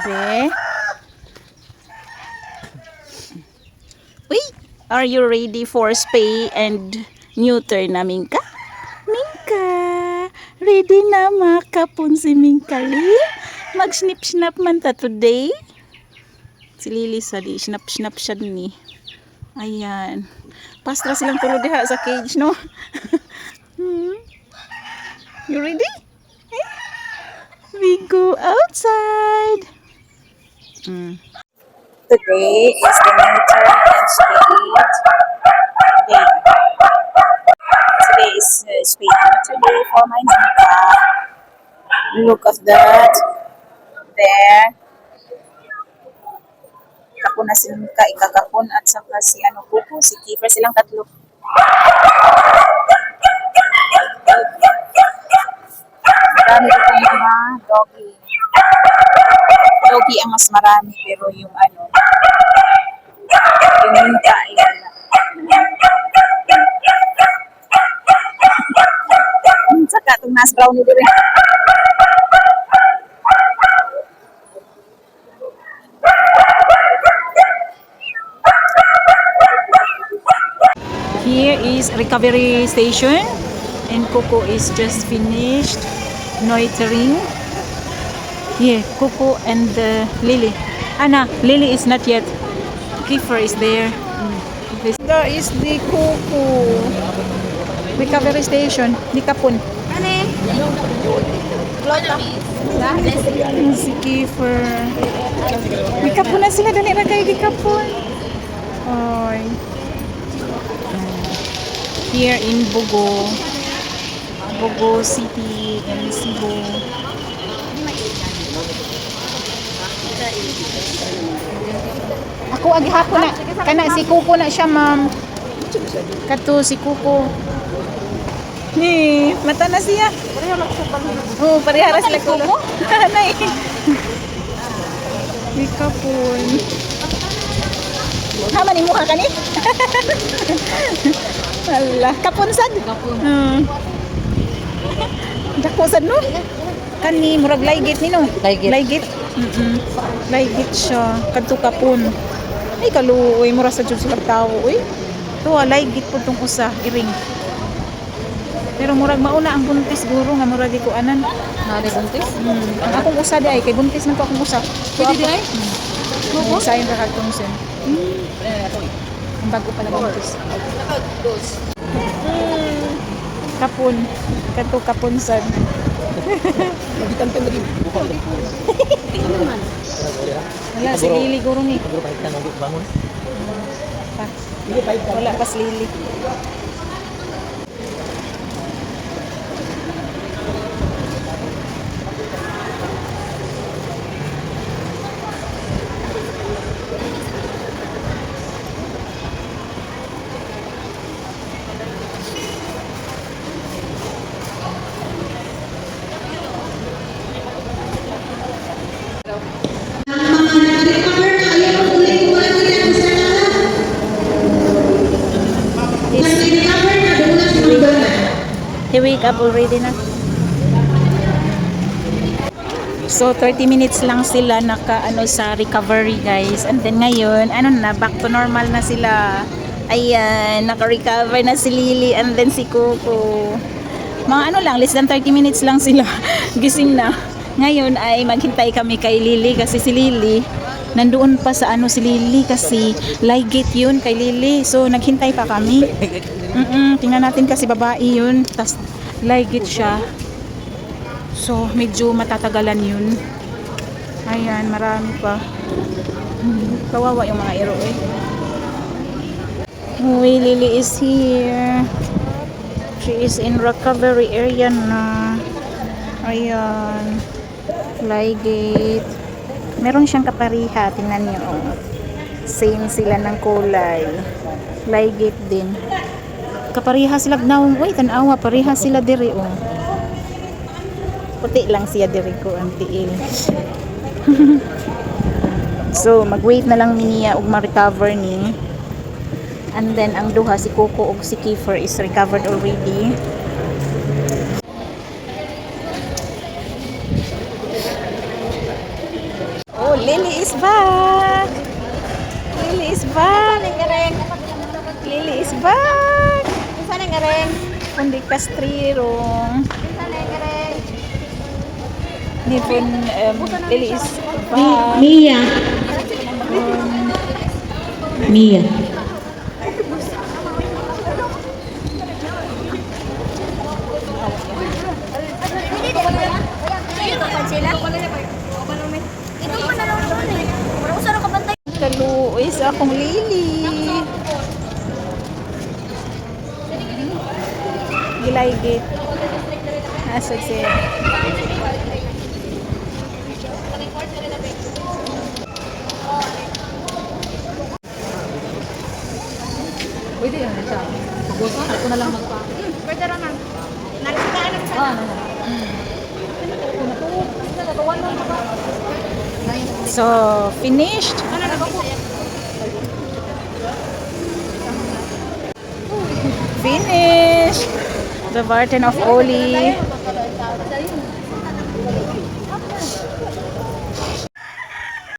Okay. Wait, are you ready for spay and neuter na, Mingka? Mingka, ready na makapon si Mingkali? Mag-snip-snap man ta today? Si Lily sa di, snap-snap siya ni. Ayan. Pastra silang tulog diha sa cage, no? You ready? Eh? We go outside. Today is the neuter and spay day. Today is spay and neuter day for my Mingka. Look at that. There. Kapon na si Mingka, ikakapon at saka si Kuko, si Kiefer, silang tatlo. Marami dito mga doggy. Doggy ang mas marami, pero yung Mingka ay wala. Saka itong nas brownie din. Here is recovery station and Coco is just finished loitering. Here, Coco and Lily. Anna, Lily is not yet. Kiefer is there. There is the Coco recovery station. Di kapon. Si Kiefer. Di kapon na sila. Dali na kayo di kapon. Oy. Here in Bogo City in Cebu. Ako agi hapon na kana si Kuko na siya, ma'am. Kato si Kuko. Ni, mata na siya. Oh, parehara sila Kuko. Nay. Di kapon. Hama ni mukha kani? Alah, kapon sad. Kapon. Dako sad no? Kani murag laygit ni no? Laygit. Laygit siya kadto kapon. Ay kaluoy mura sa jud sila tawo oy. Tuwa laygit pud tong usa iring. Pero murag mauna ang buntis guro nga murag di ko anan. Nade buntis? Akong usa di ay kay buntis man ko akong usa. Pwede di ay? Mo sa ra kagtong sen. Ang bago pala buntis. Kapon. Kadto kapon sad. Magitan pa lagi. Wala si Lily guro ni. Siguro pahit ka nang bangon. Wala pas Lily. He wake up already na. So 30 minutes lang sila sa recovery guys. And then ngayon, back to normal na sila. Ayan, naka-recover na si Lily and then si Coco. Mga less than 30 minutes lang sila. Gising na. Ngayon ay maghintay kami kay Lily kasi si Lily nandoon pa sa si Lily kasi laygit yun kay Lily. So naghintay pa kami. Tingnan natin kasi babae yun. Tas laygit siya. So medyo matatagalan yun. Ayan, marami pa. Kawawa yung mga iro eh. Uy, Lily is here. She is in recovery area na. Ayan. Laygit. Meron siyang kapariha. Tingnan niyo. Same sila ng kulay. Laygit din. Kapariha sila gnaong. Uy, tanawa. Pariha sila diri. Puti lang siya diri ko ang tiil. So, mag-wait na lang niya ug ma-recover ni. And then, ang duha, si Coco ug si Kiefer is recovered already. back. Lily is back. Lily is back. Saan ang garing? Kundi kastrirong. Saan ang garing? Nipon, Lily is back. Mia. Mia. Ito mo na lang doon eh. Parang saan ka bantay? Kaluoy sa akong Lily. Gilaygit. Asag siya. Pwede yan siya. Gusto ako na lang magpa. Pwede rin na. Nalisitaan lang sa. So, finished. Finished. The Barton of Oli.